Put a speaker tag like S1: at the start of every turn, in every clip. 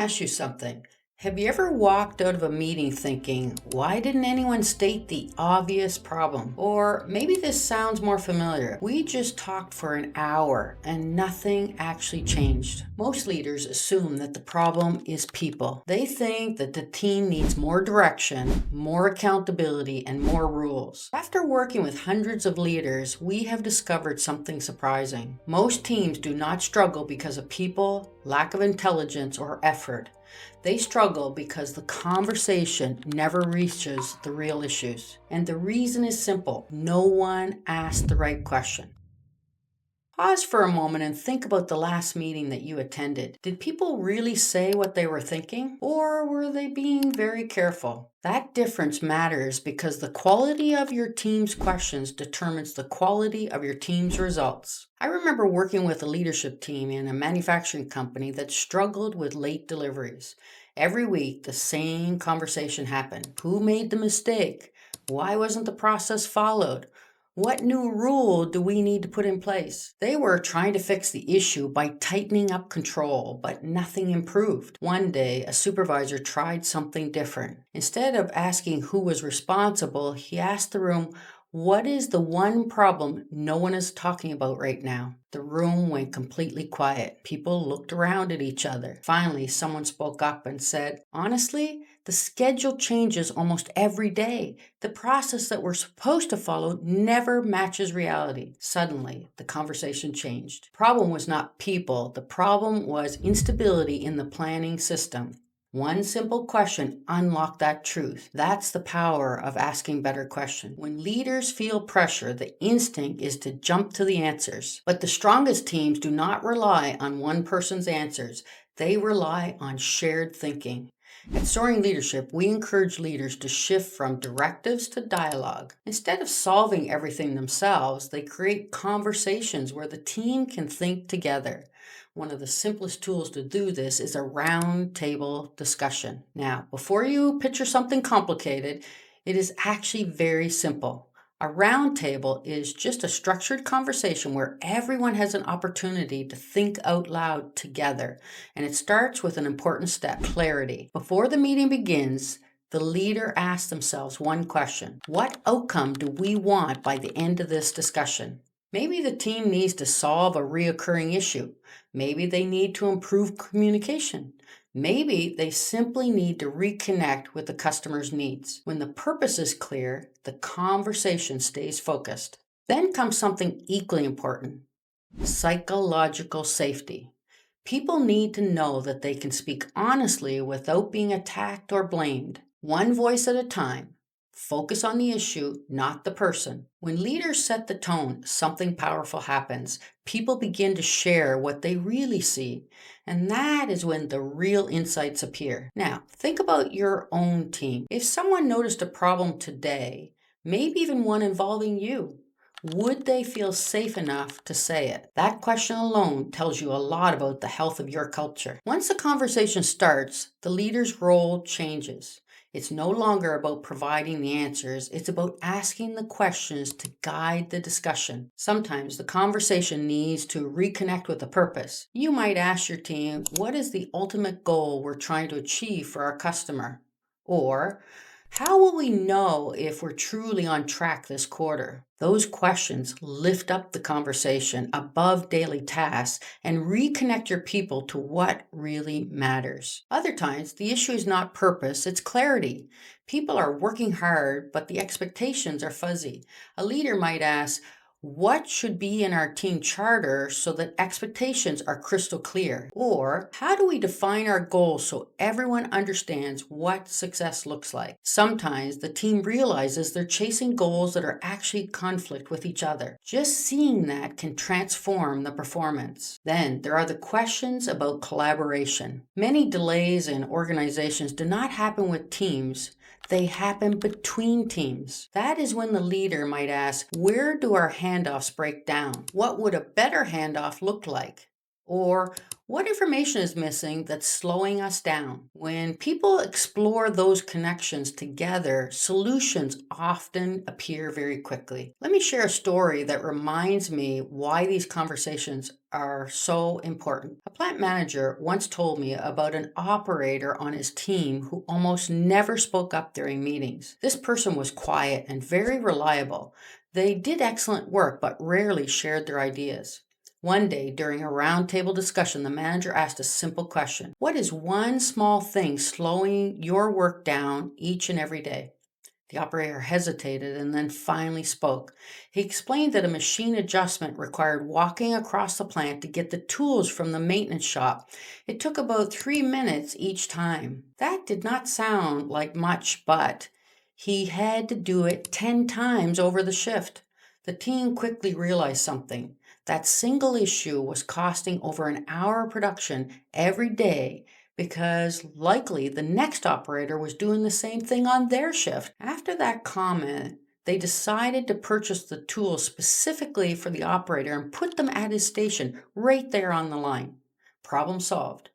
S1: ask you something. Have you ever walked out of a meeting thinking, why didn't anyone state the obvious problem? Or maybe this sounds more familiar. We just talked for an hour and nothing actually changed. Most leaders assume that the problem is people. They think that the team needs more direction, more accountability, and more rules. After working with hundreds of leaders, we have discovered something surprising. Most teams do not struggle because of people, lack of intelligence, or effort. They struggle because the conversation never reaches the real issues. And the reason is simple. No one asked the right question. Pause for a moment and think about the last meeting that you attended. Did people really say what they were thinking? Or were they being very careful? That difference matters because the quality of your team's questions determines the quality of your team's results. I remember working with a leadership team in a manufacturing company that struggled with late deliveries. Every week, the same conversation happened. Who made the mistake? Why wasn't the process followed? What new rule do we need to put in place? They were trying to fix the issue by tightening up control, but nothing improved. One day, a supervisor tried something different. Instead of asking who was responsible, he asked the room, what is the one problem no one is talking about right now? The room went completely quiet. People looked around at each other. Finally, someone spoke up and said, honestly, the schedule changes almost every day. The process that we're supposed to follow never matches reality. Suddenly, the conversation changed. The problem was not people. The problem was instability in the planning system. One simple question unlocked that truth. That's the power of asking better questions. When leaders feel pressure, the instinct is to jump to the answers. But the strongest teams do not rely on one person's answers. They rely on shared thinking. At Soaring Leadership, we encourage leaders to shift from directives to dialogue. Instead of solving everything themselves, they create conversations where the team can think together. One of the simplest tools to do this is a round table discussion. Now, before you picture something complicated, it is actually very simple. A round table is just a structured conversation where everyone has an opportunity to think out loud together. And it starts with an important step, clarity. Before the meeting begins, the leader asks themselves one question. What outcome do we want by the end of this discussion? Maybe the team needs to solve a reoccurring issue. Maybe they need to improve communication. Maybe they simply need to reconnect with the customer's needs. When the purpose is clear, the conversation stays focused. Then comes something equally important, psychological safety. People need to know that they can speak honestly without being attacked or blamed. One voice at a time. Focus on the issue, not the person. When leaders set the tone, something powerful happens. People begin to share what they really see, and that is when the real insights appear. Now, think about your own team. If someone noticed a problem today, maybe even one involving you, would they feel safe enough to say it? That question alone tells you a lot about the health of your culture. Once the conversation starts, the leader's role changes. It's no longer about providing the answers, it's about asking the questions to guide the discussion. Sometimes the conversation needs to reconnect with a purpose. You might ask your team, what is the ultimate goal we're trying to achieve for our customer? Or, how will we know if we're truly on track this quarter? Those questions lift up the conversation above daily tasks and reconnect your people to what really matters. Other times, the issue is not purpose, it's clarity. People are working hard, but the expectations are fuzzy. A leader might ask, what should be in our team charter so that expectations are crystal clear? Or how do we define our goals so everyone understands what success looks like? Sometimes the team realizes they're chasing goals that are actually conflict with each other. Just seeing that can transform the performance. Then there are the questions about collaboration. Many delays in organizations do not happen with teams. They happen between teams. That is when the leader might ask, where do our handoffs break down? What would a better handoff look like? Or what information is missing that's slowing us down? When people explore those connections together, solutions often appear very quickly. Let me share a story that reminds me why these conversations are so important. A plant manager once told me about an operator on his team who almost never spoke up during meetings. This person was quiet and very reliable. They did excellent work but rarely shared their ideas. One day, during a roundtable discussion, the manager asked a simple question. What is one small thing slowing your work down each and every day? The operator hesitated and then finally spoke. He explained that a machine adjustment required walking across the plant to get the tools from the maintenance shop. It took about 3 minutes each time. That did not sound like much, but he had to do it 10 times over the shift. The team quickly realized something. That single issue was costing over an hour of production every day because likely the next operator was doing the same thing on their shift. After that comment, they decided to purchase the tools specifically for the operator and put them at his station right there on the line. Problem solved.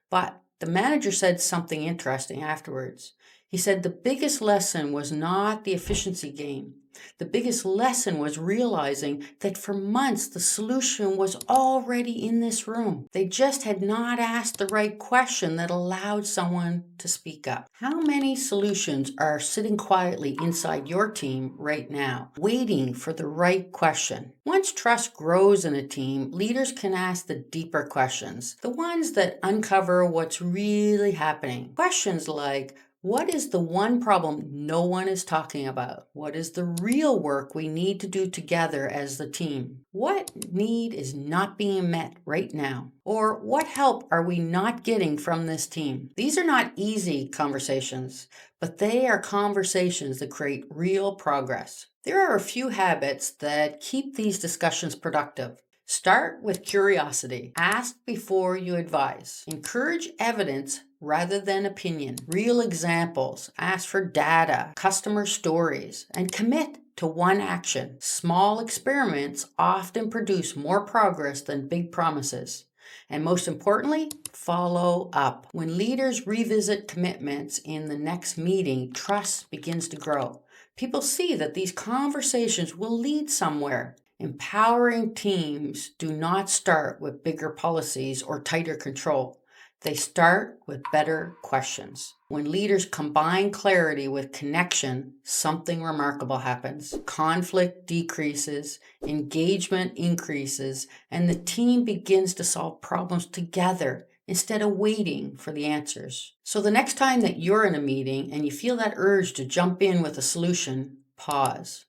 S1: But the manager said something interesting afterwards. He said the biggest lesson was not the efficiency gain. The biggest lesson was realizing that for months the solution was already in this room. They just had not asked the right question that allowed someone to speak up. How many solutions are sitting quietly inside your team right now, waiting for the right question? Once trust grows in a team, leaders can ask the deeper questions, the ones that uncover what's really happening. Questions like, what is the one problem no one is talking about? What is the real work we need to do together as the team? What need is not being met right now? Or what help are we not getting from this team? These are not easy conversations, but they are conversations that create real progress. There are a few habits that keep these discussions productive. Start with curiosity. Ask before you advise. Encourage evidence rather than opinion. Real examples. Ask for data, customer stories, and commit to one action. Small experiments often produce more progress than big promises. And most importantly, follow up. When leaders revisit commitments in the next meeting, trust begins to grow. People see that these conversations will lead somewhere. Empowering teams do not start with bigger policies or tighter control. They start with better questions. When leaders combine clarity with connection, something remarkable happens. Conflict decreases, engagement increases, and the team begins to solve problems together instead of waiting for the answers. So the next time that you're in a meeting and you feel that urge to jump in with a solution, pause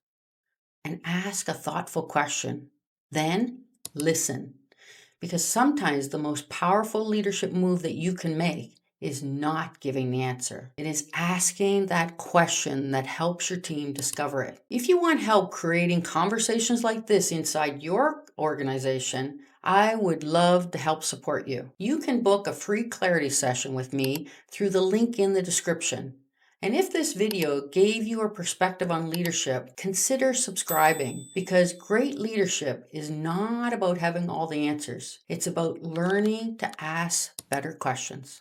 S1: and ask a thoughtful question. Then listen. Because sometimes the most powerful leadership move that you can make is not giving the answer. It is asking that question that helps your team discover it. If you want help creating conversations like this inside your organization, I would love to help support you. You can book a free clarity session with me through the link in the description. And if this video gave you a perspective on leadership, consider subscribing because great leadership is not about having all the answers. It's about learning to ask better questions.